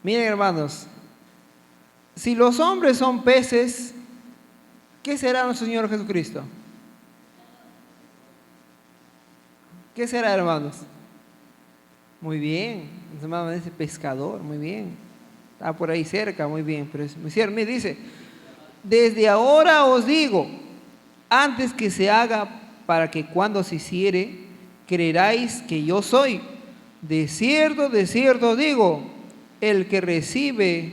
Miren, hermanos, si los hombres son peces, ¿qué será nuestro Señor Jesucristo? ¿Qué será, hermanos? Muy bien, mi hermano dice pescador, muy bien. Está por ahí cerca, muy bien. Pero es muy cierto, me dice, desde ahora os digo, antes que se haga, para que cuando se hiciere, creeráis que yo soy. De cierto os digo, el que recibe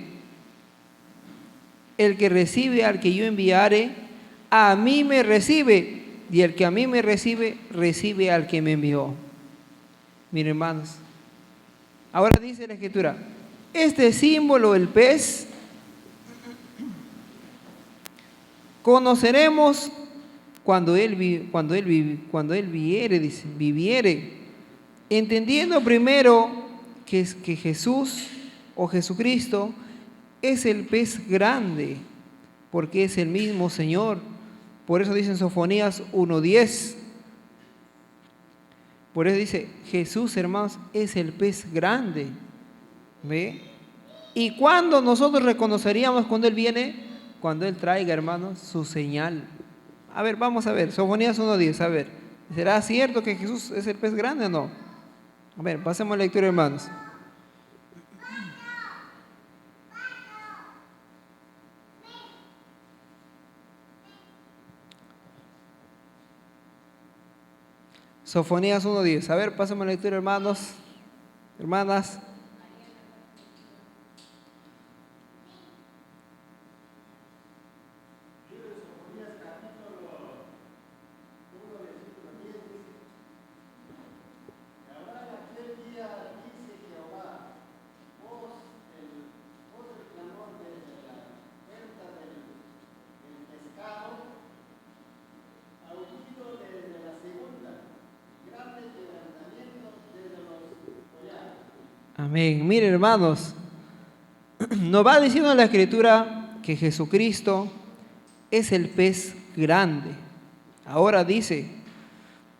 al que yo enviare, a mí me recibe, y el que a mí me recibe, recibe al que me envió. Miren, hermanos, ahora dice la Escritura, este símbolo, el pez, conoceremos cuando él viviere, dice, viviere, entendiendo primero que Jesús o Jesucristo es el pez grande, porque es el mismo Señor. Por eso dice en Sofonías 1:10. Por eso dice, Jesús, hermanos, es el pez grande. ¿Ve? ¿Y cuándo nosotros reconoceríamos cuando Él viene? Cuando Él traiga, hermanos, su señal. A ver, vamos a ver, Sofonías 1:10, a ver. ¿Será cierto que Jesús es el pez grande o no? A ver, pasemos a la lectura, hermanos. Sofonías 1:10. A ver, pasemos a la lectura, hermanos, hermanas. Amén. Miren, hermanos, nos va diciendo la Escritura que Jesucristo es el pez grande. Ahora dice,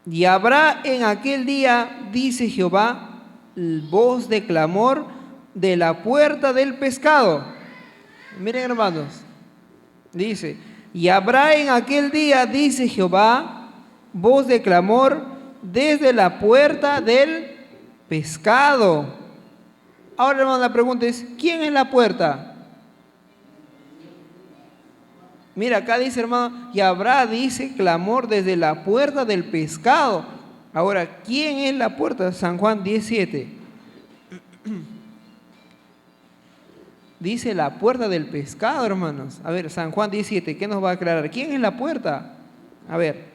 y habrá en aquel día, dice Jehová, voz de clamor de la puerta del pescado. Miren, hermanos, dice, y habrá en aquel día, dice Jehová, voz de clamor desde la puerta del pescado. Ahora, hermano, la pregunta es, ¿quién es la puerta? Mira, acá dice, hermano, y habrá, dice, clamor desde la puerta del pescado. Ahora, ¿quién es la puerta? San Juan 17. Dice la puerta del pescado, hermanos. A ver, San Juan 17, ¿qué nos va a aclarar? ¿Quién es la puerta? A ver.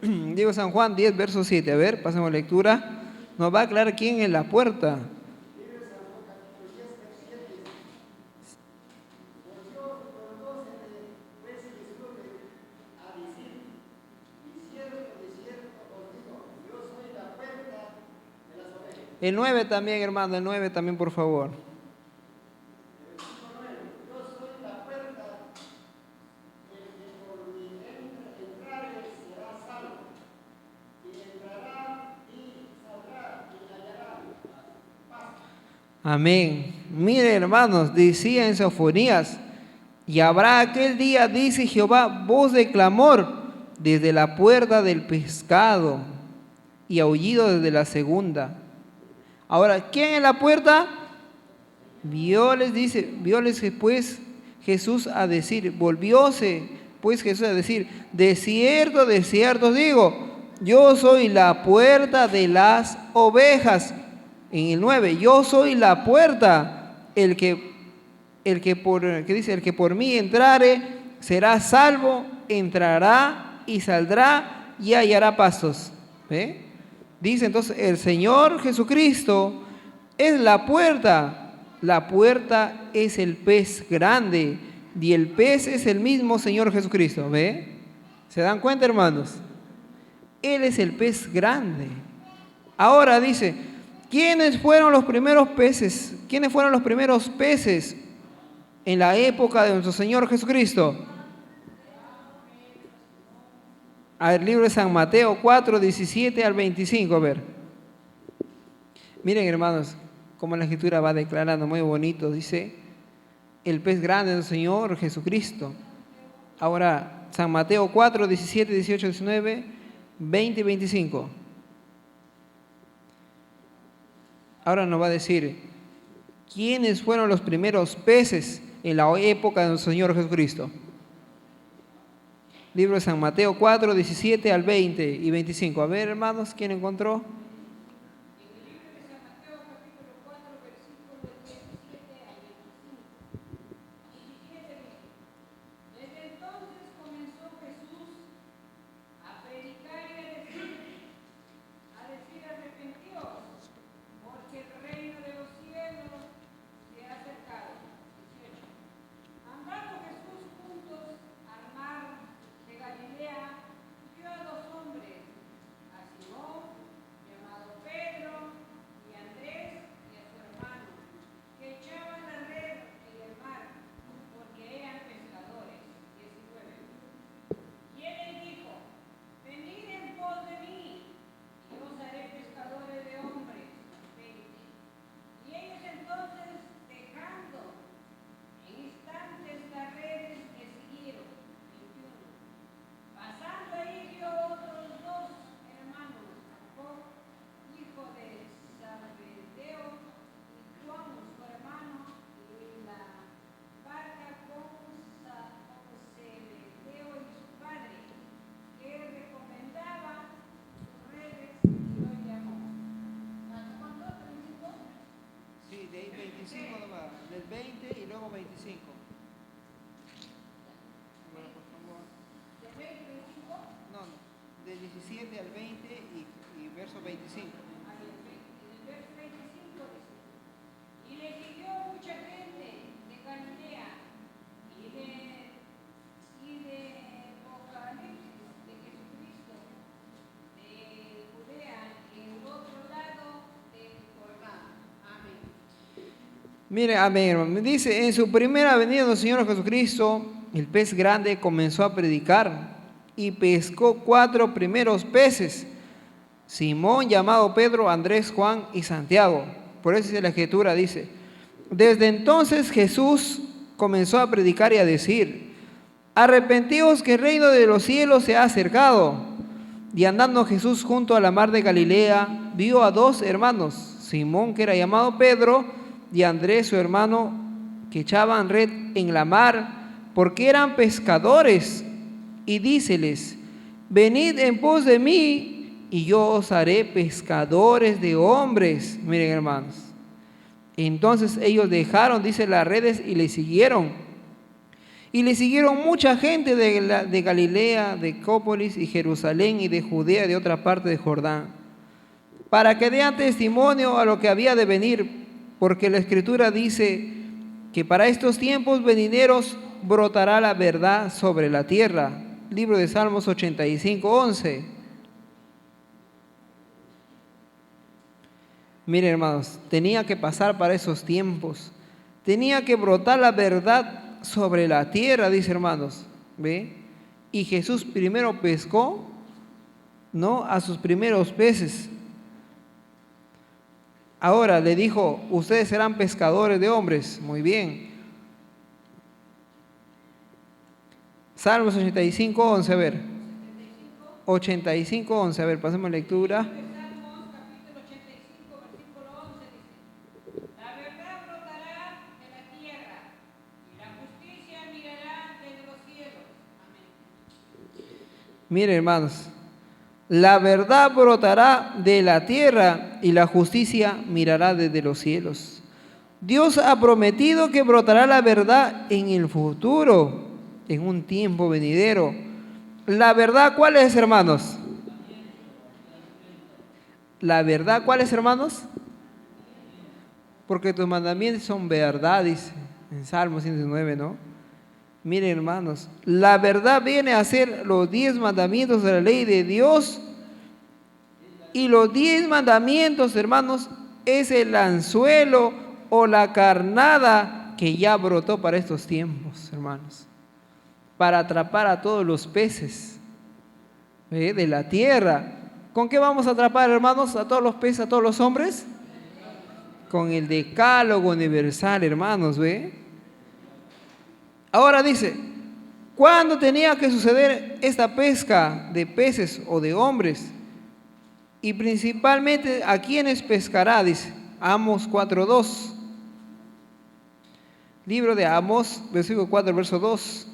Digo San Juan 10, verso 7. A ver, pasemos a lectura. Nos va a aclarar quién es la puerta. El 9 también, hermano, el 9 también, por favor. Amén. Mire, hermanos, decía en Sofonías, y habrá aquel día, dice Jehová, voz de clamor desde la puerta del pescado y aullido desde la segunda. Ahora, ¿quién es la puerta? Violes, dice, violes pues Jesús a decir, volvióse pues Jesús a decir, de cierto os digo, yo soy la puerta de las ovejas. En el 9, yo soy la puerta, ¿qué dice? El que por mí entrare será salvo, entrará y saldrá y hallará pastos. ¿Ve? Dice entonces, el Señor Jesucristo es la puerta es el pez grande y el pez es el mismo Señor Jesucristo. ¿Ve? ¿Se dan cuenta, hermanos? Él es el pez grande. Ahora dice, ¿quiénes fueron los primeros peces? ¿Quiénes fueron los primeros peces en la época de nuestro Señor Jesucristo? A ver, libro de San Mateo 4, 17 al 25, a ver. Miren, hermanos, como la Escritura va declarando muy bonito, dice, el pez grande del Señor Jesucristo. Ahora, San Mateo 4, 17, 18, 19, 20 y 25. Ahora nos va a decir, ¿quiénes fueron los primeros peces en la época del Señor Jesucristo? Libro de San Mateo 4, 17 al 20 y 25. A ver, hermanos, ¿quién encontró? Del 20 y luego 25. Bueno, por favor. ¿Del 20 al 25? No, no, del 17 al 20 y verso 25. El verso 25 dice, y le siguió mucha gente de Galilea y de Apocalipsis de Jesucristo, de Judea y el otro lado del Jordán. Amén. Mire, amén, hermano. Dice, en su primera venida del Señor Jesucristo, el pez grande comenzó a predicar y pescó 4 primeros peces. Simón, llamado Pedro, Andrés, Juan y Santiago. Por eso la Escritura dice, desde entonces Jesús comenzó a predicar y a decir, arrepentíos que el reino de los cielos se ha acercado. Y andando Jesús junto a la mar de Galilea, vio a 2 hermanos, Simón, que era llamado Pedro, y Andrés, su hermano, que echaban red en la mar, porque eran pescadores. Y díceles, venid en pos de mí, y yo os haré pescadores de hombres. Miren, hermanos. Entonces ellos dejaron, dice, las redes y le siguieron. Y le siguieron mucha gente de Galilea, de Decápolis y Jerusalén y de Judea, de otra parte de Jordán, para que den testimonio a lo que había de venir, porque la Escritura dice que para estos tiempos venideros brotará la verdad sobre la tierra. Libro de Salmos 85, 11. Miren, hermanos, tenía que pasar para esos tiempos. Tenía que brotar la verdad sobre la tierra, dice, hermanos. ¿Ve? Y Jesús primero pescó, ¿no?, a sus primeros peces. Ahora le dijo, ustedes serán pescadores de hombres. Muy bien. Salmos 85, 11, a ver. 85, 11, a ver, pasemos lectura. Miren, hermanos, la verdad brotará de la tierra y la justicia mirará desde los cielos. Dios ha prometido que brotará la verdad en el futuro, en un tiempo venidero. ¿La verdad cuál es, hermanos? ¿La verdad cuál es, hermanos? Porque tus mandamientos son verdad, dice en Salmo 119, ¿no? Miren, hermanos, la verdad viene a ser los 10 mandamientos de la ley de Dios. Y los 10 mandamientos, hermanos, es el anzuelo o la carnada que ya brotó para estos tiempos, hermanos, para atrapar a todos los peces de la tierra. ¿Con qué vamos a atrapar, hermanos, a todos los peces, a todos los hombres? con el decálogo universal, hermanos, ¿ve? Ahora dice, ¿cuándo tenía que suceder esta pesca de peces o de hombres? Y principalmente, ¿a quiénes pescará? Dice Amós 4:2. Libro de Amós, versículo 4, verso 2.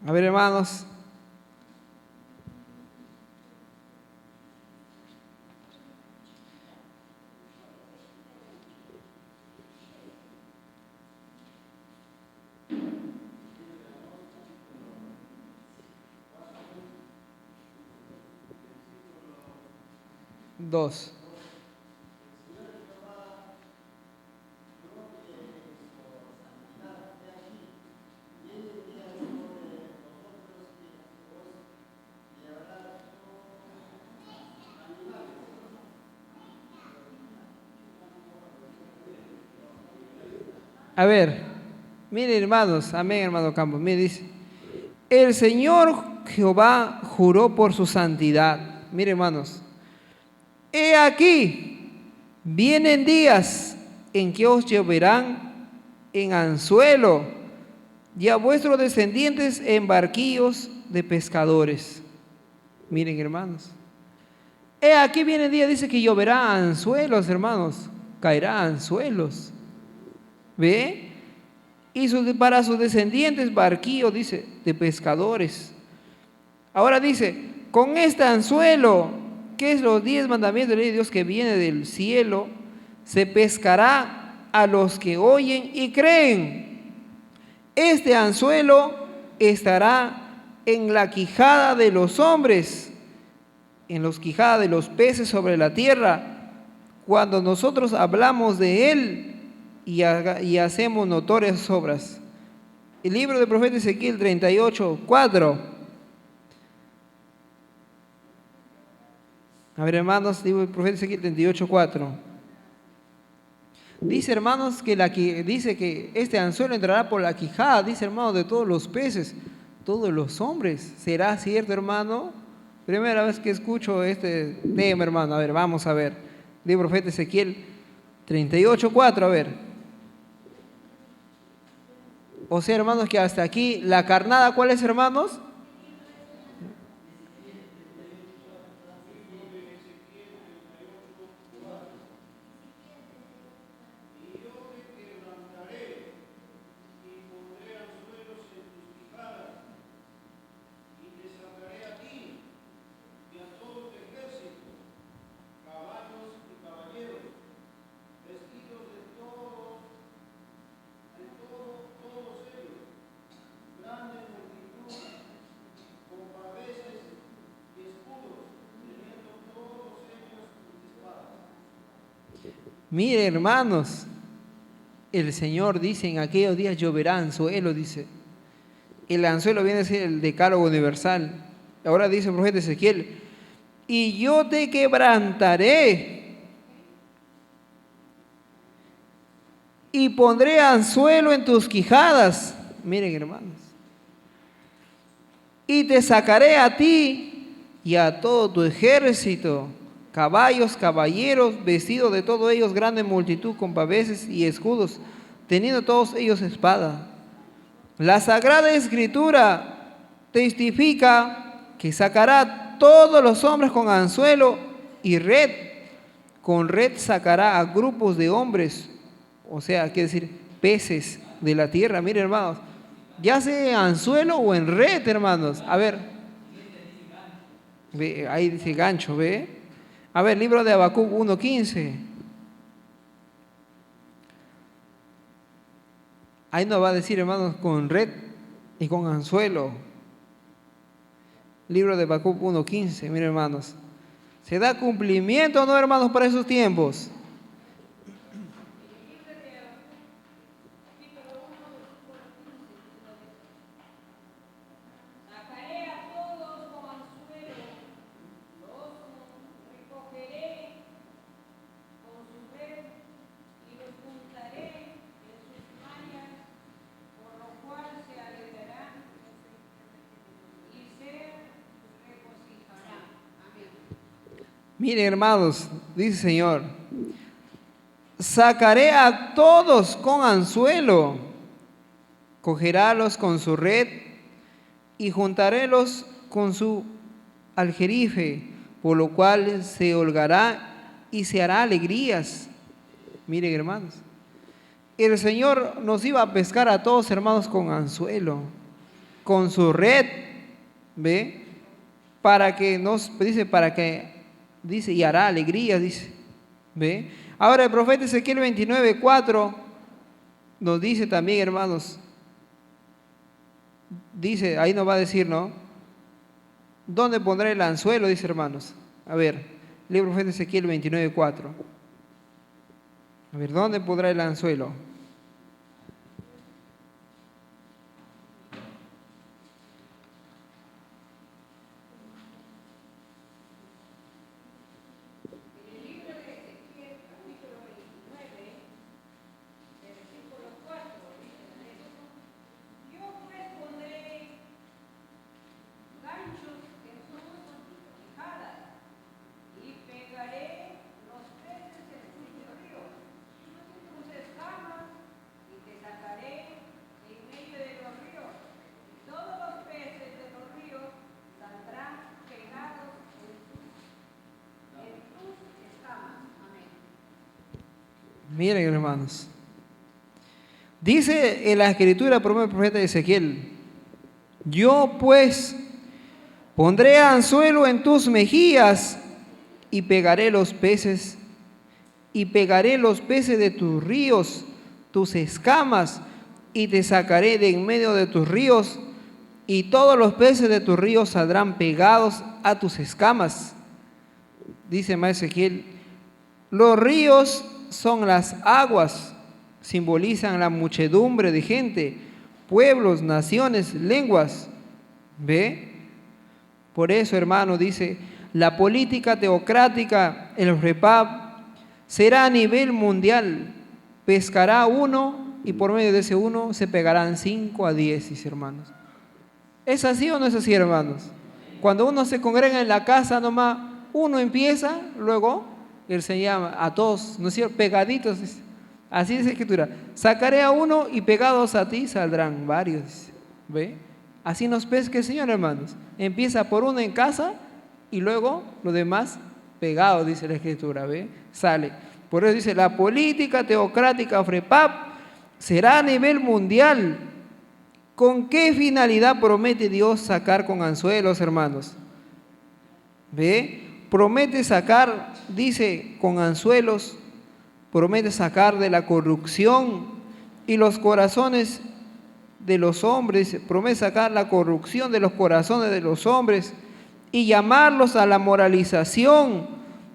A ver, hermanos. Dos. A ver, miren hermanos, amén hermano Campos, me dice, el Señor Jehová juró por su santidad. Miren hermanos, he aquí, vienen días en que os lloverán en anzuelo y a vuestros descendientes en barquillos de pescadores. Miren hermanos, he aquí vienen días, dice que lloverá anzuelos, hermanos, caerá anzuelos. ¿Ve? Y para sus descendientes barquillo, dice, de pescadores. Ahora dice, con este anzuelo, que es los 10 mandamientos de la ley de Dios que viene del cielo, se pescará a los que oyen y creen. Este anzuelo estará en la quijada de los hombres, en los quijadas de los peces sobre la tierra, cuando nosotros hablamos de él y hacemos notorias obras. El libro del profeta Ezequiel 38:4. A ver, hermanos, libro del profeta Ezequiel 38:4. Dice, hermanos, dice que este anzuelo entrará por la quijada, dice, hermanos, de todos los peces, todos los hombres. ¿Será cierto, hermano? Primera vez que escucho este tema, hermano. A ver, vamos a ver. Libro del profeta Ezequiel 38:4, a ver. O sea, hermanos, que hasta aquí la carnada, ¿cuál es, hermanos? Mire, hermanos, el Señor dice, en aquellos días lloverá anzuelo, dice. El anzuelo viene a ser el decálogo universal. Ahora dice el profeta Ezequiel, y yo te quebrantaré y pondré anzuelo en tus quijadas. Miren, hermanos. Y te sacaré a ti y a todo tu ejército, caballos, caballeros, vestidos de todos ellos grande multitud con paveses y escudos, teniendo todos ellos espada. La Sagrada Escritura testifica que sacará todos los hombres con anzuelo y red. Con red sacará a grupos de hombres, o sea, quiere decir peces de la tierra. Miren, hermanos, ya sea en anzuelo o en red, hermanos. A ver, ve, ahí dice gancho, ¿ve? A ver, libro de Habacuc 1:15. Ahí nos va a decir, hermanos, con red y con anzuelo. Libro de Habacuc 1:15, miren, hermanos. ¿Se da cumplimiento o no, hermanos, para esos tiempos? Miren, hermanos, dice el Señor, sacaré a todos con anzuelo, cogerálos con su red y juntarélos con su aljerife, por lo cual se holgará y se hará alegrías. Miren, hermanos, el Señor nos iba a pescar a todos, hermanos, con anzuelo, con su red, ¿ve? Para que nos, dice, para que, dice, y hará alegrías, dice, ¿ve? Ahora el profeta Ezequiel 29:4 nos dice también, hermanos, dice, ahí nos va a decir, ¿no? ¿Dónde pondré el anzuelo? Dice, hermanos. A ver, libro profeta Ezequiel 29:4. A ver, ¿dónde pondrá el anzuelo? Miren, hermanos. Dice en la escritura por medio del profeta Ezequiel, yo pues pondré anzuelo en tus mejillas y pegaré los peces de tus ríos, tus escamas, y te sacaré de en medio de tus ríos, y todos los peces de tus ríos saldrán pegados a tus escamas. Dice más Ezequiel, los ríos son las aguas, simbolizan la muchedumbre de gente, pueblos, naciones, lenguas. ¿Ve? Por eso, hermano, dice, la política teocrática, el REPAP, será a nivel mundial. Pescará uno y por medio de ese uno se pegarán 5 a 10, dice, hermanos. ¿Es así o no es así, hermanos? Cuando uno se congrega en la casa, nomás uno empieza, luego Él se llama a todos, ¿no es cierto? Pegaditos, dice. Así dice la escritura. Sacaré a uno y pegados a ti saldrán varios, dice. ¿Ve? Así nos pesca el Señor, hermanos. Empieza por uno en casa y luego los demás pegados, dice la escritura, ¿ve? Sale. Por eso dice, la política teocrática FREPAP será a nivel mundial. ¿Con qué finalidad promete Dios sacar con anzuelos, hermanos? ¿Ve? Promete sacar, dice, con anzuelos, promete sacar de la corrupción y los corazones de los hombres, promete sacar la corrupción de los corazones de los hombres y llamarlos a la moralización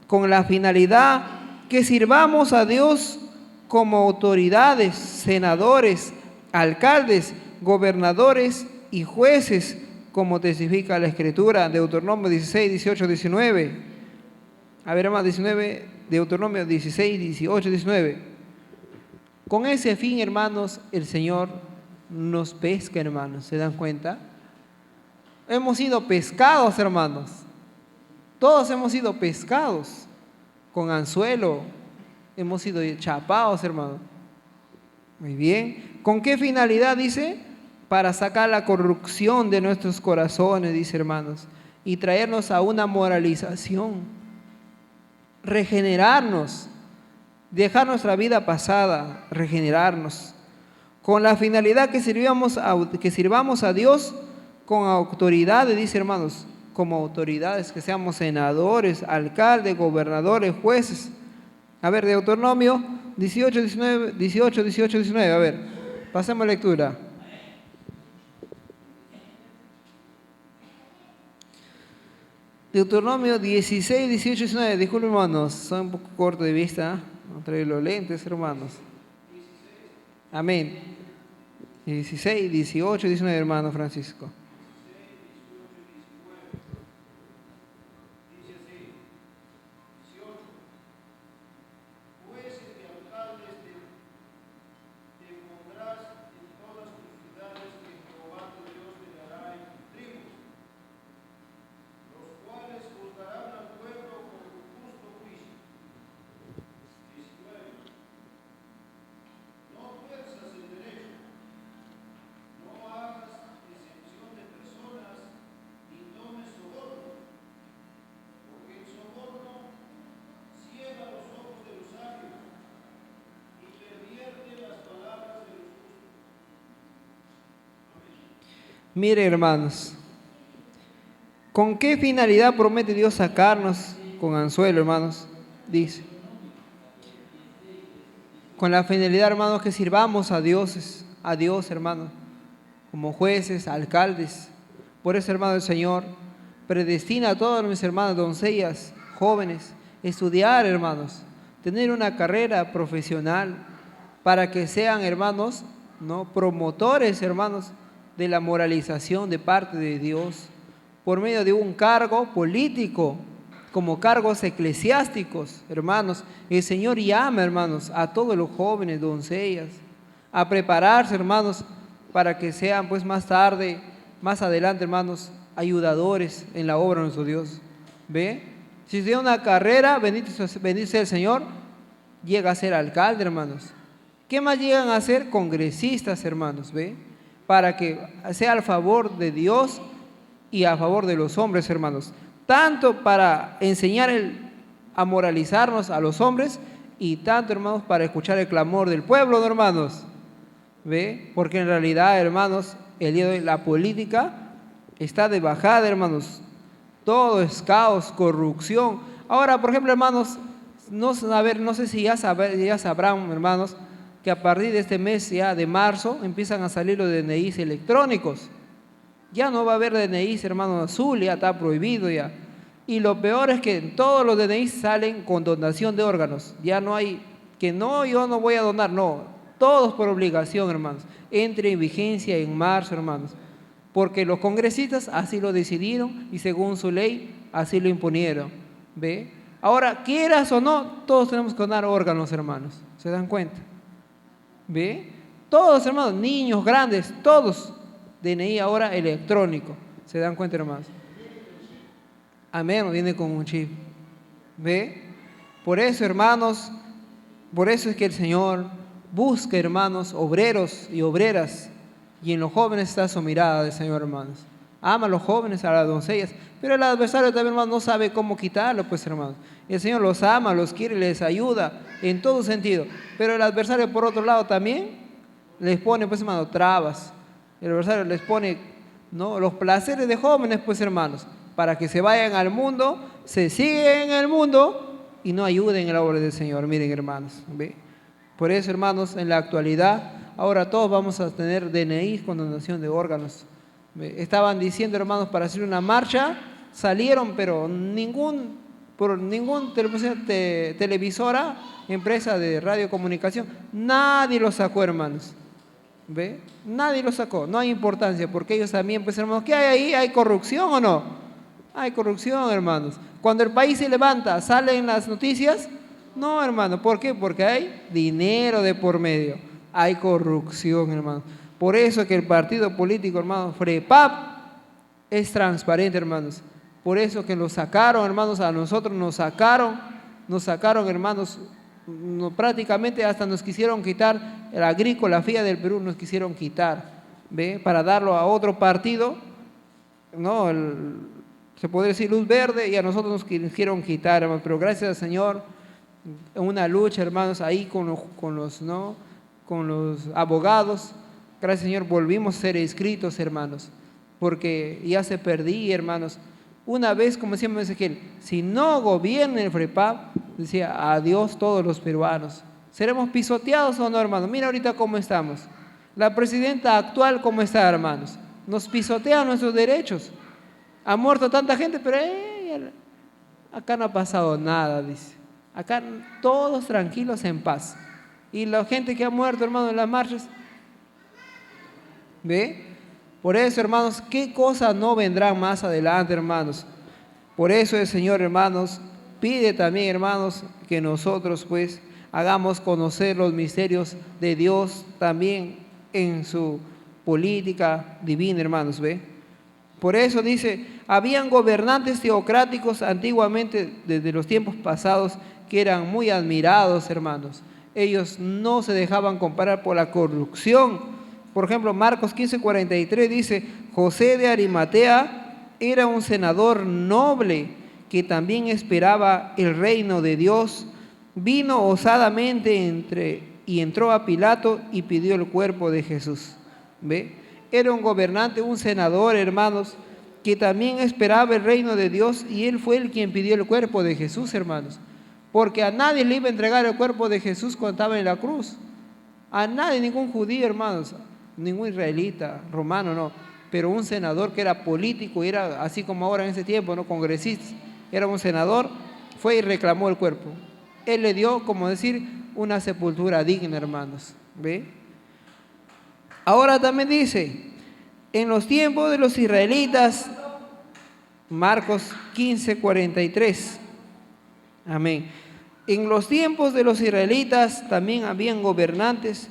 con la finalidad que sirvamos a Dios como autoridades, senadores, alcaldes, gobernadores y jueces, como testifica la Escritura, Deuteronomio 16, 18, 19. A ver, hermano, 19, Deuteronomio 16, 18, 19. Con ese fin, hermanos, el Señor nos pesca, hermanos. ¿Se dan cuenta? Hemos sido pescados, hermanos. Todos hemos sido pescados con anzuelo. Hemos sido chapados, hermanos. Muy bien. ¿Con qué finalidad, dice? Para sacar la corrupción de nuestros corazones, dice, hermanos, y traernos a una moralización, regenerarnos, dejar nuestra vida pasada, regenerarnos, con la finalidad que sirvamos a Dios con autoridades, dice, hermanos, como autoridades, que seamos senadores, alcaldes, gobernadores, jueces. A ver, Deuteronomio 18, 19, 18, 18, 19, a ver, pasemos a lectura. Deuteronomio 16, 18, 19. Disculpen, hermanos, soy un poco corto de vista. No traigo los lentes, hermanos. Amén. 16, 18, 19, hermano Francisco. Mire, hermanos, ¿con qué finalidad promete Dios sacarnos con anzuelo, hermanos? Dice, con la finalidad, hermanos, que sirvamos a Dios, hermanos, como jueces, alcaldes. Por eso, hermano, el Señor predestina a todas mis hermanas doncellas, jóvenes, estudiar, hermanos, tener una carrera profesional para que sean, hermanos, ¿no?, promotores, hermanos, de la moralización de parte de Dios por medio de un cargo político, como cargos eclesiásticos, hermanos. El Señor llama, hermanos, a todos los jóvenes, doncellas, a prepararse, hermanos, para que sean, pues, más tarde, más adelante, hermanos, ayudadores en la obra de nuestro Dios. ¿Ve? Si tiene una carrera, bendito sea el Señor, llega a ser alcalde, hermanos. ¿Qué más llegan a ser? Congresistas, hermanos, ¿ve? Para que sea al favor de Dios y a favor de los hombres, hermanos. Tanto para enseñar a moralizarnos a los hombres y tanto, hermanos, para escuchar el clamor del pueblo, ¿no, hermanos? ¿Ve? Porque en realidad, hermanos, el día de hoy la política está de bajada, hermanos. Todo es caos, corrupción. Ahora, por ejemplo, hermanos, no sé si ya sabrán, hermanos, que a partir de este mes ya de marzo empiezan a salir los DNIs electrónicos. Ya no va a haber DNIs, hermano, azul, ya está prohibido ya. Y lo peor es que todos los DNIs salen con donación de órganos. Ya no hay que no, yo no voy a donar, no. Todos por obligación, hermanos. Entre en vigencia en marzo, hermanos. Porque los congresistas así lo decidieron y según su ley así lo imponieron. ¿Ve? Ahora, quieras o no, todos tenemos que donar órganos, hermanos. ¿Se dan cuenta? ¿Ve? Todos, hermanos, niños, grandes, todos. DNI ahora electrónico. ¿Se dan cuenta, hermanos? Amén, viene con un chip. ¿Ve? Por eso, hermanos, por eso es que el Señor busca, hermanos, obreros y obreras. Y en los jóvenes está su mirada del Señor, hermanos. Ama a los jóvenes, a las doncellas. Pero el adversario también, hermanos, no sabe cómo quitarlo, pues, hermanos. El Señor los ama, los quiere, les ayuda en todo sentido. Pero el adversario, por otro lado, también les pone, pues, hermanos, trabas. El adversario les pone, ¿no?, los placeres de jóvenes, pues, hermanos, para que se vayan al mundo, se siguen en el mundo y no ayuden en la obra del Señor. Miren, hermanos, ¿ve? Por eso, hermanos, en la actualidad, ahora todos vamos a tener DNIs con donación de órganos. Estaban diciendo, hermanos, para hacer una marcha, salieron, pero por ningún televisora, empresa de radiocomunicación, nadie lo sacó, hermanos. ¿Ve? Nadie lo sacó, no hay importancia, porque ellos también, pues, hermanos, ¿qué hay ahí? ¿Hay corrupción o no? Hay corrupción, hermanos. Cuando el país se levanta, ¿salen las noticias? No, hermano, ¿por qué? Porque hay dinero de por medio, hay corrupción, hermano. Por eso que el partido político, hermano, FREPAP, es transparente, hermanos. Por eso que lo sacaron, hermanos, a nosotros nos sacaron, hermanos, prácticamente hasta nos quisieron quitar el agrícola, FIA del Perú, nos quisieron quitar, ¿ve? Para darlo a otro partido, ¿no? Se podría decir luz verde, y a nosotros nos quisieron quitar, hermanos. Pero gracias al Señor, en una lucha, hermanos, ahí con los abogados, gracias al Señor volvimos a ser inscritos, hermanos, porque ya se perdí, hermanos. Una vez, como decía Ezequiel, si no gobierna el FREPAP, decía, adiós todos los peruanos. ¿Seremos pisoteados o no, hermanos? Mira ahorita cómo estamos. La presidenta actual, ¿cómo está, hermanos? Nos pisotean nuestros derechos. Ha muerto tanta gente, pero acá no ha pasado nada, dice. Acá todos tranquilos, en paz. Y la gente que ha muerto, hermanos, en las marchas, ¿ve? Por eso, hermanos, ¿qué cosas no vendrán más adelante, hermanos? Por eso el Señor, hermanos, pide también, hermanos, que nosotros, pues, hagamos conocer los misterios de Dios también en su política divina, hermanos, ¿ve? Por eso dice, habían gobernantes teocráticos antiguamente, desde los tiempos pasados, que eran muy admirados, hermanos. Ellos no se dejaban comparar por la corrupción. Por ejemplo, Marcos 15:43 dice, José de Arimatea era un senador noble que también esperaba el reino de Dios. Vino osadamente y entró a Pilato y pidió el cuerpo de Jesús. ¿Ve? era un gobernante, un senador, hermanos, que también esperaba el reino de Dios, y él fue el quien pidió el cuerpo de Jesús, hermanos. Porque a nadie le iba a entregar el cuerpo de Jesús cuando estaba en la cruz. A nadie, ningún judío, hermanos, ningún israelita, romano, no. Pero un senador que era político, era así como ahora en ese tiempo, ¿no? Congresista, era un senador, fue y reclamó el cuerpo. Él le dio, como decir, una sepultura digna, hermanos. ¿Ve? Ahora también dice, en los tiempos de los israelitas, Marcos 15:43. Amén. En los tiempos de los israelitas también habían gobernantes,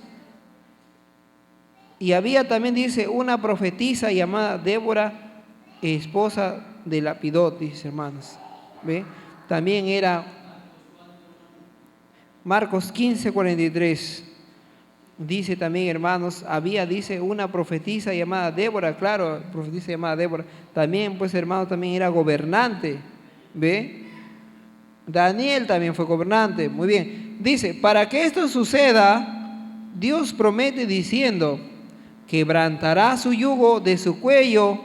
y había también, dice, una profetisa llamada Débora, esposa de Lapidot, dice, hermanos. ¿Ve? También era Marcos 15:43. Dice también, hermanos, había, dice, una profetisa llamada Débora, claro, profetisa llamada Débora. También, pues, hermanos, también era gobernante. ¿Ve? Daniel también fue gobernante. Muy bien. Dice, para que esto suceda, Dios promete diciendo, quebrantará su yugo de su cuello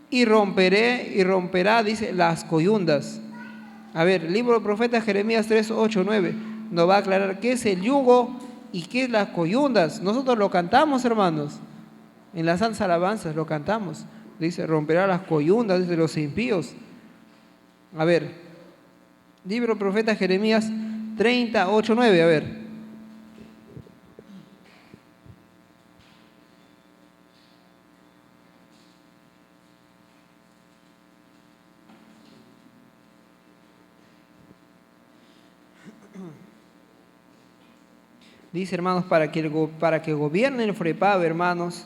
y romperá, dice, las coyundas. A ver, el libro del profeta Jeremías 3:8-9 nos va a aclarar qué es el yugo y qué es las coyundas. Nosotros lo cantamos, hermanos. En las santas alabanzas lo cantamos. Dice, romperá las coyundas de los impíos. A ver, libro del profeta Jeremías 30:8-9, a ver. Dice, hermanos, para que gobierne el FREPAP, hermanos,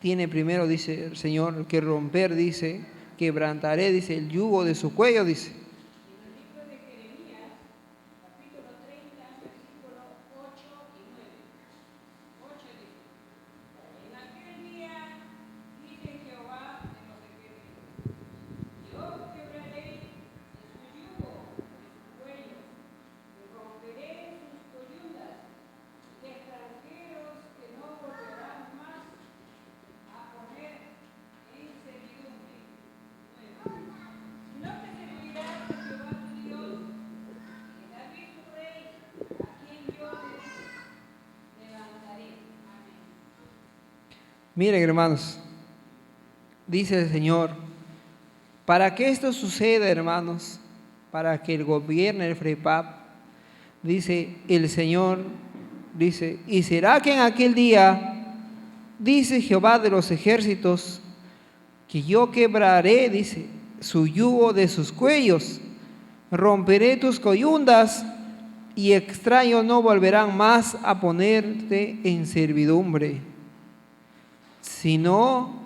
tiene primero, dice el Señor, que romper, dice, quebrantaré, dice, el yugo de su cuello, dice. Miren, hermanos, dice el Señor, para que esto suceda, hermanos, para que el gobierno el FREPAP, dice el Señor, dice, y será que en aquel día, dice Jehová de los ejércitos, que yo quebraré, dice, su yugo de sus cuellos, romperé tus coyundas, y extraños no volverán más a ponerte en servidumbre, sino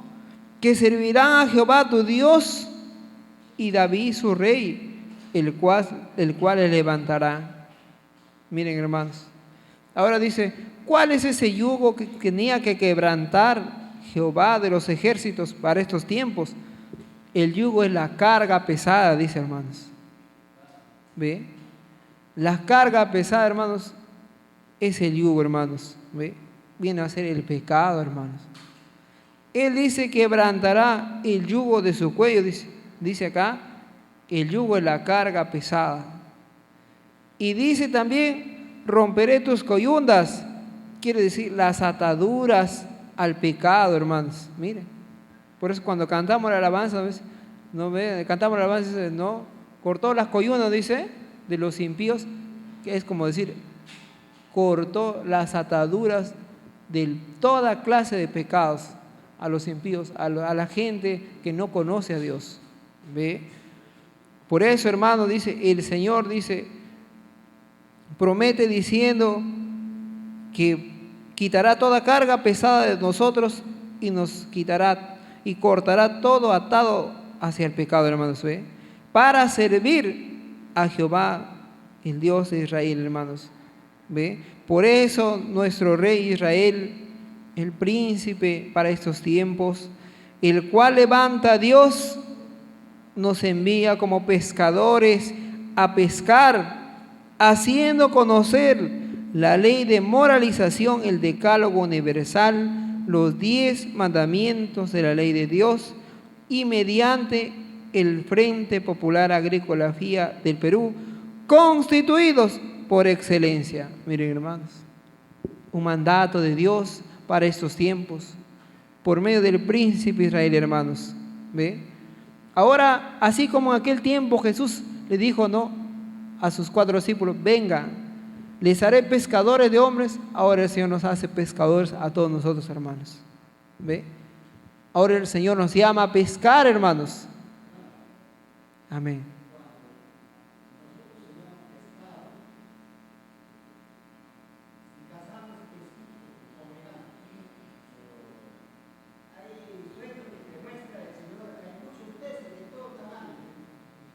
que servirán a Jehová tu Dios y David su rey, el cual le levantará. Miren, hermanos, ahora dice, ¿cuál es ese yugo que tenía que quebrantar Jehová de los ejércitos para estos tiempos? El yugo es la carga pesada, dice, hermanos. ¿Ve? La carga pesada, hermanos, es el yugo, hermanos. ¿Ve? Viene a ser el pecado, hermanos. Él dice, quebrantará el yugo de su cuello, dice acá, el yugo es la carga pesada. Y dice también, romperé tus coyundas, quiere decir las ataduras al pecado, hermanos. Miren, por eso cuando cantamos la alabanza, ¿ves? No ve, cantamos la alabanza, dice, no, cortó las coyundas, dice, de los impíos, que es como decir, cortó las ataduras de toda clase de pecados a los impíos, a la gente que no conoce a Dios. ¿Ve? Por eso, hermano, dice, el Señor dice, promete diciendo que quitará toda carga pesada de nosotros y nos quitará y cortará todo atado hacia el pecado, hermanos, ¿ve? Para servir a Jehová, el Dios de Israel, hermanos. ¿Ve? Por eso nuestro rey Israel, el príncipe para estos tiempos, el cual levanta a Dios, nos envía como pescadores a pescar, haciendo conocer la ley de moralización, el decálogo universal, los 10 mandamientos de la ley de Dios y mediante el Frente Popular Agrícola FIA del Perú, constituidos por excelencia. Miren, hermanos, un mandato de Dios para estos tiempos, por medio del príncipe Israel, hermanos. ¿Ve? Ahora, así como en aquel tiempo Jesús le dijo, ¿no?, a sus 4 discípulos, vengan, les haré pescadores de hombres. Ahora el Señor nos hace pescadores a todos nosotros, hermanos. ¿Ve? Ahora el Señor nos llama a pescar, hermanos. Amén.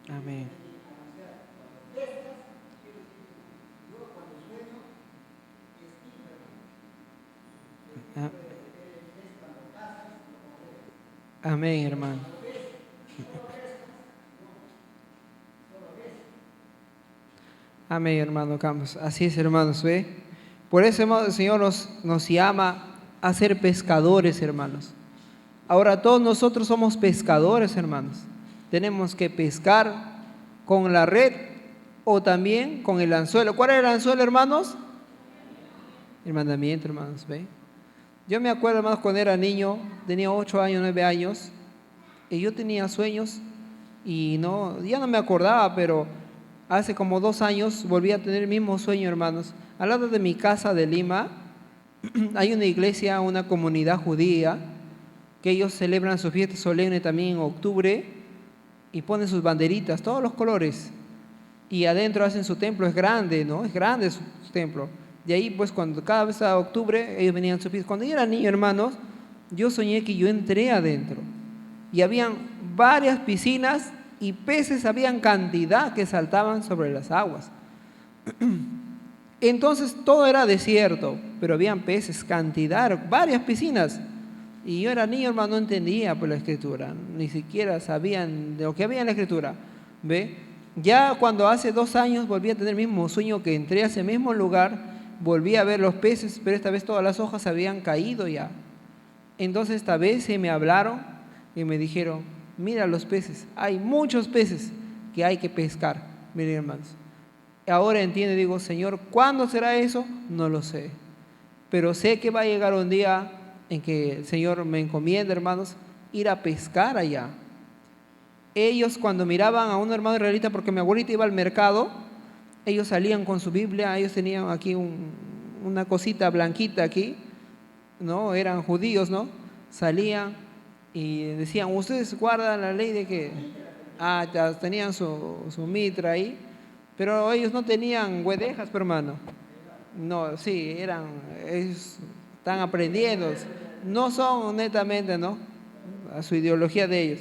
Amén. Amén, hermano. Amén, hermano Campos. Así es, hermanos, ¿ve? Por eso, hermano, el Señor nos llama a ser pescadores, hermanos. Ahora todos nosotros somos pescadores, hermanos. Tenemos que pescar con la red o también con el anzuelo. ¿Cuál es el anzuelo, hermanos? El mandamiento, hermanos, ¿ve? Yo me acuerdo, hermanos, cuando era niño, tenía 8 años, 9 años, y yo tenía sueños y ya no me acordaba, pero hace como 2 años volví a tener el mismo sueño, hermanos. Al lado de mi casa de Lima hay una iglesia, una comunidad judía, que ellos celebran su fiesta solemne también en octubre y ponen sus banderitas, todos los colores, y adentro hacen su templo. Es grande, ¿no? Es grande su templo. De ahí, pues, cuando cada vez a octubre ellos venían a su fiesta. Cuando yo era niño, hermanos, yo soñé que yo entré adentro y habían varias piscinas y peces, habían cantidad que saltaban sobre las aguas. Entonces todo era desierto, pero habían peces, cantidad, varias piscinas. Y yo era niño, hermano, no entendía por la escritura, ni siquiera sabían de lo que había en la escritura. ¿Ve? Ya cuando hace 2 años volví a tener el mismo sueño, que entré a ese mismo lugar, volví a ver los peces, pero esta vez todas las hojas habían caído ya. Entonces esta vez se me hablaron y me dijeron, mira los peces, hay muchos peces que hay que pescar. Miren, hermanos, ahora entiendo, digo, Señor, ¿cuándo será eso? No lo sé, pero sé que va a llegar un día en que el Señor me encomienda, hermanos, ir a pescar allá. Ellos, cuando miraban a un hermano israelita, porque mi abuelita iba al mercado, ellos salían con su Biblia, ellos tenían aquí una cosita blanquita aquí, ¿no? Eran judíos, ¿no? Salían y decían, ustedes guardan la ley de que, ya tenían su mitra ahí, pero ellos no tenían guedejas, hermano. No, sí, ellos están aprendiendo, no son netamente, ¿no?, a su ideología de ellos.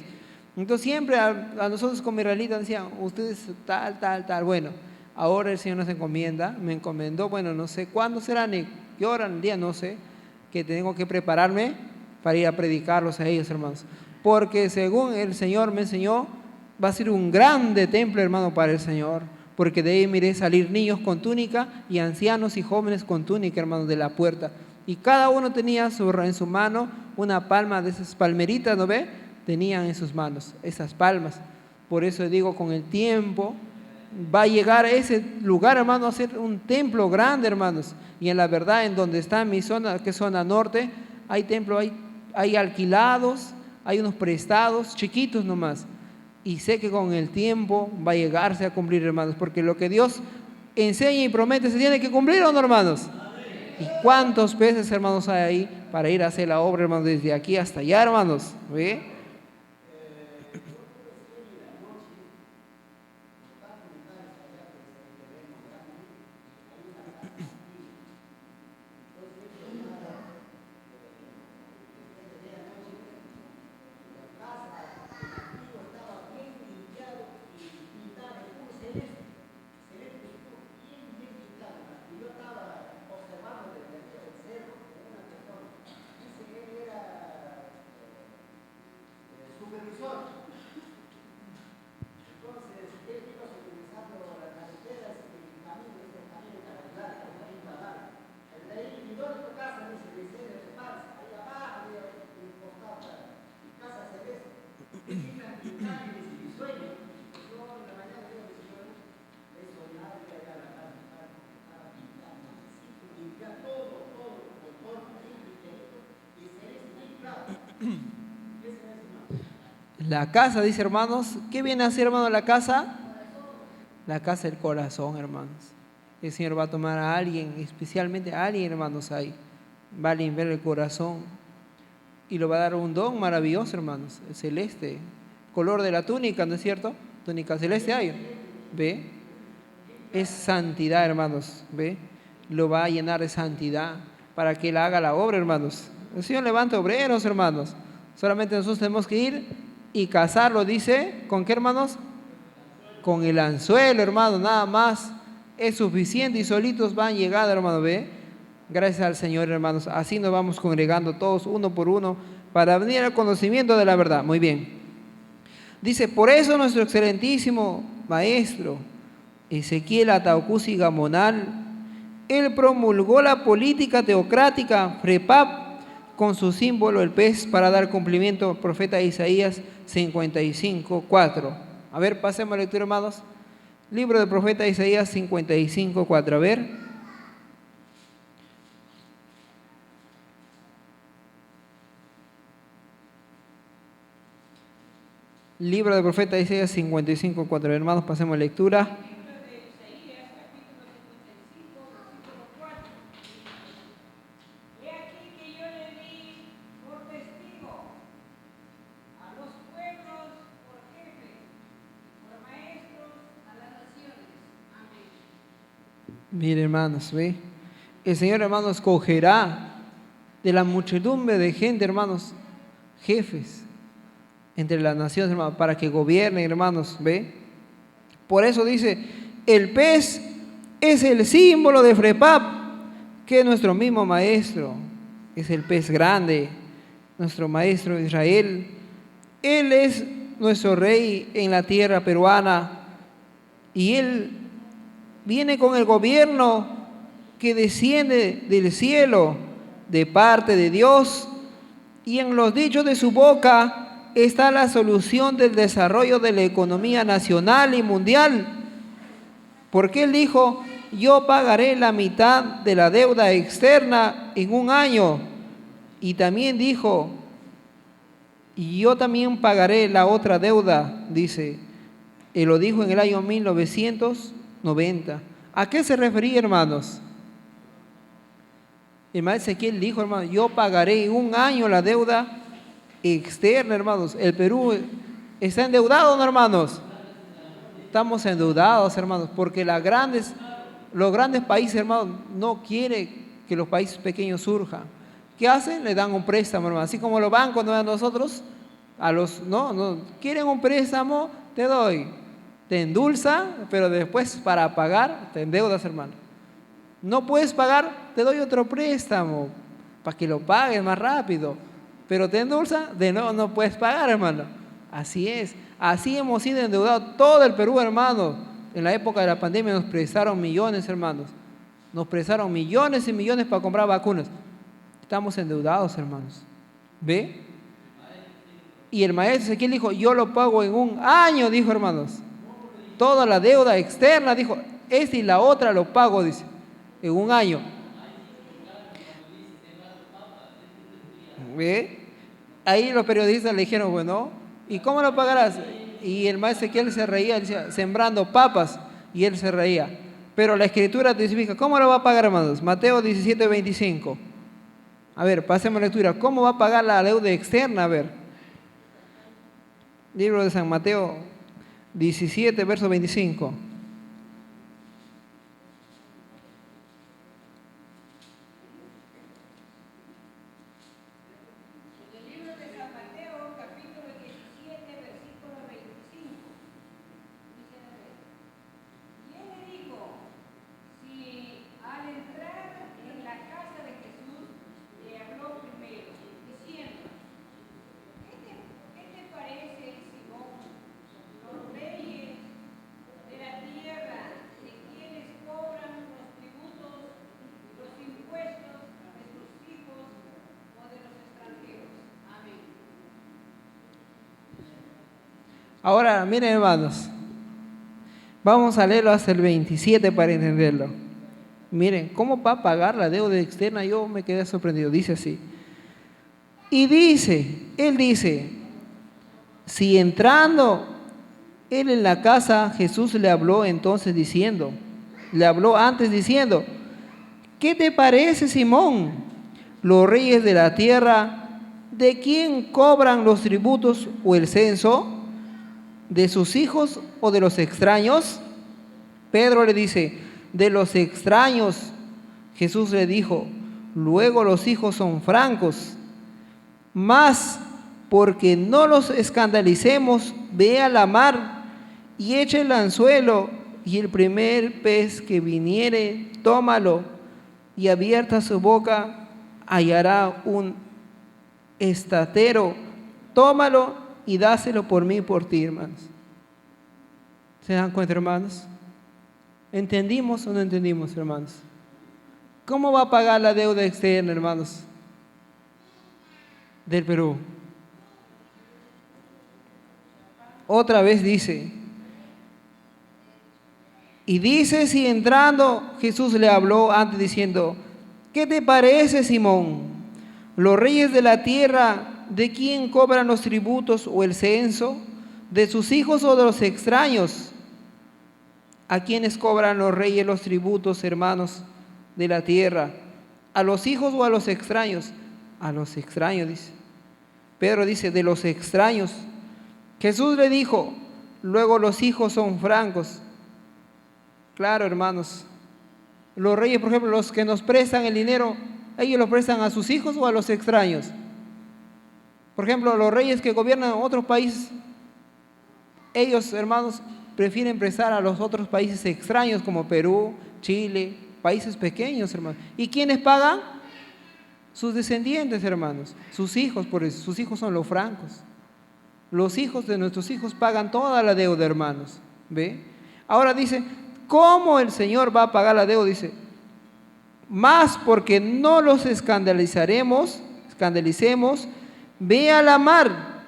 Entonces siempre a nosotros como israelitas decían, ustedes tal, tal, tal. Bueno, ahora el Señor nos encomienda, me encomendó, bueno, no sé cuándo será ni qué hora, el día, no sé, que tengo que prepararme para ir a predicarlos a ellos, hermanos. Porque según el Señor me enseñó, va a ser un grande templo, hermano, para el Señor. Porque de ahí miré salir niños con túnica y ancianos y jóvenes con túnica, hermanos, de la puerta. Y cada uno tenía en su mano una palma de esas palmeritas, ¿no ve? Tenían en sus manos esas palmas. Por eso digo, con el tiempo va a llegar a ese lugar, hermano, a ser un templo grande, hermanos. Y en la verdad, en donde está mi zona, que es zona norte, hay templos, hay alquilados, hay unos prestados, chiquitos nomás. Y sé que con el tiempo va a llegarse a cumplir, hermanos, porque lo que Dios enseña y promete se tiene que cumplir, ¿o no, hermanos? ¿Y cuántos peces, hermanos, hay ahí para ir a hacer la obra, hermanos, desde aquí hasta allá, hermanos? ¿Ve? La casa, dice hermanos, ¿qué viene a ser, hermano, la casa? La casa del corazón, hermanos. El Señor va a tomar a alguien, especialmente a alguien, hermanos, ahí. Va a limpiar el corazón y le va a dar un don maravilloso, hermanos, el celeste. Color de la túnica, ¿no es cierto? Túnica celeste hay, ¿ve? Es santidad, hermanos, ¿ve? Lo va a llenar de santidad para que Él haga la obra, hermanos. El Señor levanta obreros, hermanos. Solamente nosotros tenemos que ir y cazarlo, dice, ¿con qué, hermanos? Con el anzuelo, hermano, nada más. Es suficiente y solitos van llegando, hermano, ¿ve? Gracias al Señor, hermanos. Así nos vamos congregando todos uno por uno para venir al conocimiento de la verdad. Muy bien. Dice, por eso nuestro excelentísimo maestro Ezequiel Ataucusi Gamonal, él promulgó la política teocrática FREPAP con su símbolo el pez para dar cumplimiento al profeta Isaías 55:4. A ver, pasemos a la lectura, hermanos. Libro del profeta Isaías 55:4. A ver. Libro del profeta Isaías 55:4. Hermanos, pasemos a la lectura. Mire, hermanos, ve. El Señor, hermanos, escogerá de la muchedumbre de gente, hermanos, jefes entre las naciones, hermanos, para que gobiernen, hermanos, ve. Por eso dice, el pez es el símbolo de FREPAP, que es nuestro mismo maestro, es el pez grande, nuestro maestro Israel. Él es nuestro rey en la tierra peruana y Él viene con el gobierno que desciende del cielo de parte de Dios, y en los dichos de su boca está la solución del desarrollo de la economía nacional y mundial. Porque Él dijo, yo pagaré la mitad de la deuda externa en un año. Y también dijo, y yo también pagaré la otra deuda, dice. Él lo dijo en el año 1990. ¿A qué se refería, hermanos? El maestro Ezequiel dijo, hermanos, yo pagaré en un año la deuda externa, hermanos. El Perú está endeudado, ¿no, hermanos? Estamos endeudados, hermanos, porque los grandes países, hermanos, no quieren que los países pequeños surjan. ¿Qué hacen? Le dan un préstamo, hermanos. Así como los bancos no dan a nosotros, no quieren un préstamo, te doy. Te endulza, pero después para pagar te endeudas, hermano. No puedes pagar, te doy otro préstamo para que lo pagues más rápido. Pero te endulza, no puedes pagar, hermano. Así es. Así hemos sido endeudados todo el Perú, hermano. En la época de la pandemia nos prestaron millones, hermanos. Nos prestaron millones y millones para comprar vacunas. Estamos endeudados, hermanos. ¿Ve? Y el maestro Ezequiel dijo, yo lo pago en un año, dijo, hermanos. Toda la deuda externa, dijo, esta y la otra lo pago, dice, en un año. ¿Ve? Ahí los periodistas le dijeron, bueno, ¿y cómo lo pagarás? Y el maestro Ezequiel se reía, decía, sembrando papas, y él se reía. Pero la escritura te explica, ¿cómo lo va a pagar, hermanos? Mateo 17:25. A ver, pasemos a la lectura. ¿Cómo va a pagar la deuda externa? A ver. Libro de San Mateo 17, verso 25. Ahora, miren, hermanos, vamos a leerlo hasta el 27 para entenderlo. Miren, ¿cómo va a pagar la deuda externa? Yo me quedé sorprendido. Dice así. Y dice, él dice, Si entrando él en la casa, Jesús le habló antes diciendo, ¿qué te parece, Simón? Los reyes de la tierra, ¿de quién cobran los tributos o el censo? ¿De sus hijos o de los extraños? Pedro le dice, de los extraños. Jesús le dijo, luego los hijos son francos. Mas, porque no los escandalicemos, ve a la mar y echa el anzuelo, y el primer pez que viniere, tómalo, y abierta su boca hallará un estatero. Tómalo y dáselo por mí y por ti, hermanos. ¿Se dan cuenta, hermanos? ¿Entendimos o no entendimos, hermanos? ¿Cómo va a pagar la deuda externa, hermanos, del Perú? Otra vez dice, y dice, si entrando Jesús le habló antes diciendo, ¿qué te parece, Simón? Los reyes de la tierra, ¿de quién cobran los tributos o el censo? ¿De sus hijos o de los extraños? ¿A quiénes cobran los reyes los tributos, hermanos, de la tierra? ¿A los hijos o a los extraños? A los extraños, dice. Pedro dice, de los extraños. Jesús le dijo, luego los hijos son francos. Claro, hermanos. Los reyes, por ejemplo, los que nos prestan el dinero, ¿ellos lo prestan a sus hijos o a los extraños? Por ejemplo, los reyes que gobiernan otros países, ellos, hermanos, prefieren prestar a los otros países extraños como Perú, Chile, países pequeños, hermanos. ¿Y quiénes pagan? Sus descendientes, hermanos, sus hijos, por eso, sus hijos son los francos. Los hijos de nuestros hijos pagan toda la deuda, hermanos. ¿Ve? Ahora dice, ¿cómo el Señor va a pagar la deuda? Dice, más porque no los escandalicemos, ve a la mar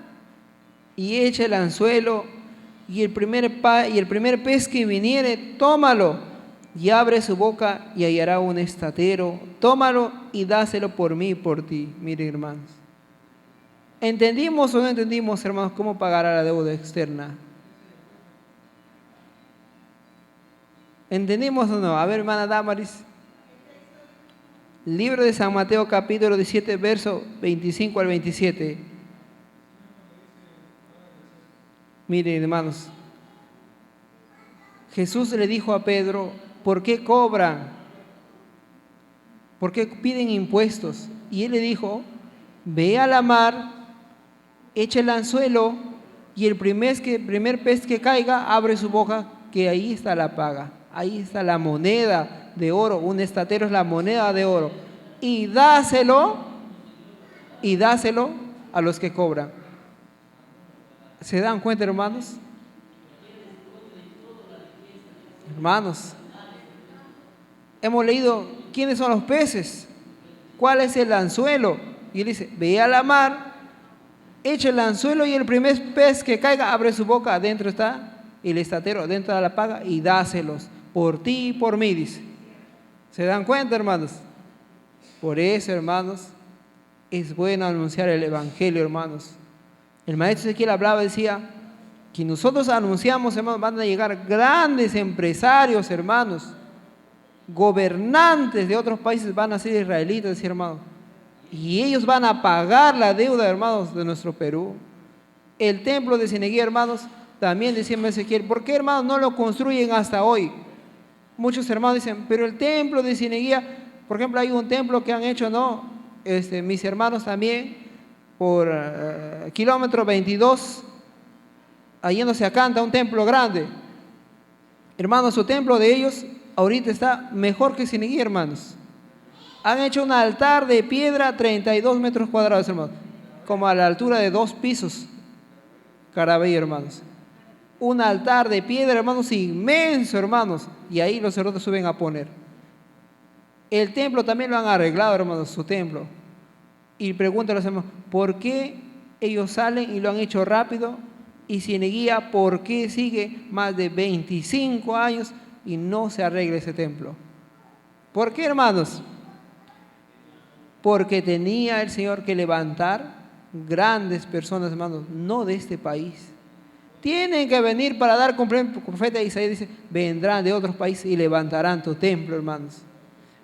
y echa el anzuelo, y el primer pez que viniere, tómalo, y abre su boca y hallará un estatero. Tómalo y dáselo por mí y por ti. Miren, hermanos, ¿entendimos o no entendimos, hermanos, cómo pagará la deuda externa? ¿Entendimos o no? A ver, hermana Damaris. Libro de San Mateo, capítulo 17, verso 25 al 27. Miren, hermanos, Jesús le dijo a Pedro, ¿por qué cobran? ¿Por qué piden impuestos? Y él le dijo, ve a la mar, echa el anzuelo, y el primer pez que caiga, abre su boca, que ahí está la paga. Ahí está la moneda de oro. Un estatero es la moneda de oro. Y dáselo a los que cobran. ¿Se dan cuenta, hermanos? Hermanos, hemos leído quiénes son los peces, cuál es el anzuelo. Y él dice, ve a la mar, echa el anzuelo, y el primer pez que caiga, abre su boca, adentro está el estatero, dentro de la paga, y dáselos por ti y por mí, dice. ¿Se dan cuenta, hermanos? Por eso, hermanos, es bueno anunciar el evangelio, hermanos. El maestro Ezequiel hablaba, decía, que nosotros anunciamos, hermanos, van a llegar grandes empresarios, hermanos, gobernantes de otros países van a ser israelitas, decía, hermanos, y ellos van a pagar la deuda, hermanos, de nuestro Perú. El templo de Cineguía, hermanos, también decía Ezequiel, ¿por qué, hermanos, no lo construyen hasta hoy? Muchos hermanos dicen, pero el templo de Cineguía, por ejemplo, hay un templo que han hecho, ¿no? Mis hermanos también, por kilómetro 22, yéndose a Canta, un templo grande. Hermanos, su templo de ellos ahorita está mejor que Cineguía, hermanos. Han hecho un altar de piedra 32 metros cuadrados, hermanos, como a la altura de 2 pisos, Carabello, hermanos. Un altar de piedra, hermanos, inmenso, hermanos, y ahí los sacerdotes suben a poner. El templo también lo han arreglado, hermanos, su templo. Y preguntan a los hermanos, ¿por qué ellos salen y lo han hecho rápido? Y Cineguía, ¿por qué sigue más de 25 años y no se arregla ese templo? ¿Por qué, hermanos? Porque tenía el Señor que levantar grandes personas, hermanos, no de este país. Tienen que venir para dar cumplimiento. El profeta Isaías dice, vendrán de otros países y levantarán tu templo, hermanos.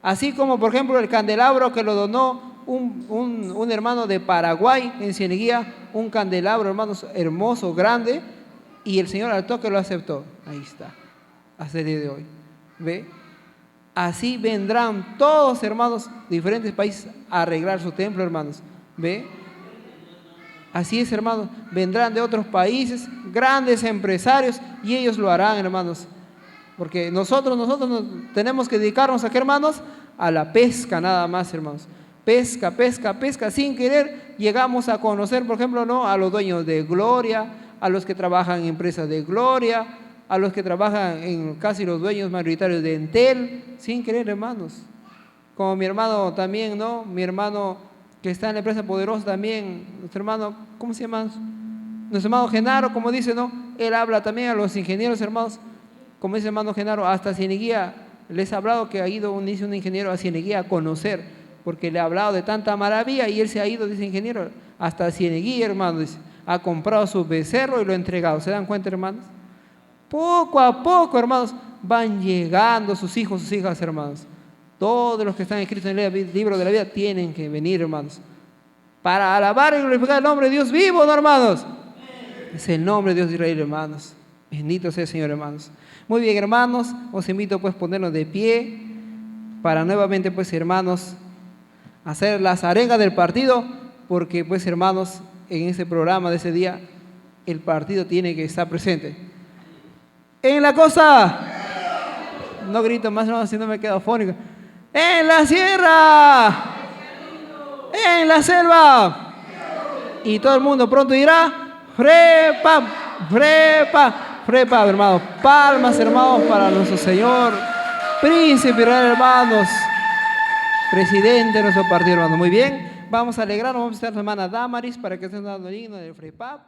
Así como, por ejemplo, el candelabro que lo donó un hermano de Paraguay, en Cieneguía, un candelabro, hermanos, hermoso, grande, y el Señor al toque lo aceptó. Ahí está, hasta el día de hoy. ¿Ve? Así vendrán todos, hermanos, de diferentes países a arreglar su templo, hermanos. ¿Ve? Así es, hermanos, vendrán de otros países, grandes empresarios, y ellos lo harán, hermanos. Porque nosotros tenemos que dedicarnos a qué, hermanos, a la pesca nada más, hermanos. Pesca, pesca, pesca, sin querer llegamos a conocer, por ejemplo, ¿no?, a los dueños de Gloria, a los que trabajan en empresas de Gloria, a los que trabajan en casi los dueños mayoritarios de Entel, sin querer, hermanos. Como mi hermano también, ¿no? Mi hermano que está en la empresa Poderosa también, nuestro hermano, ¿cómo se llama? Nuestro hermano Genaro, como dice, ¿no? Él habla también a los ingenieros, hermanos, como dice el hermano Genaro, hasta Cieneguía les ha hablado que ha ido un ingeniero a Cieneguía a conocer, porque le ha hablado de tanta maravilla y él se ha ido, dice ingeniero, hasta Cieneguía, hermano, dice, ha comprado su becerro y lo ha entregado. ¿Se dan cuenta, hermanos? Poco a poco, hermanos, van llegando sus hijos, sus hijas, hermanos. Todos los que están escritos en el libro de la vida tienen que venir, hermanos, para alabar y glorificar el nombre de Dios vivo, ¿no, hermanos? Es el nombre de Dios de Israel, hermanos. Bendito sea el Señor, hermanos. Muy bien, hermanos, os invito pues a ponernos de pie para nuevamente, pues, hermanos, hacer las arengas del partido, porque, pues, hermanos, en ese programa de ese día, el partido tiene que estar presente. En la costa, no grito más, no, si no me quedo afónico. En la sierra, en la selva, y todo el mundo pronto dirá, frepa, frepa, frepa, hermanos. Palmas, hermanos, para nuestro Señor, príncipe real, hermanos, presidente de nuestro partido, hermanos. Muy bien, vamos a alegrarnos, vamos a estar hermana Damaris para que estén dando el himno del frepa.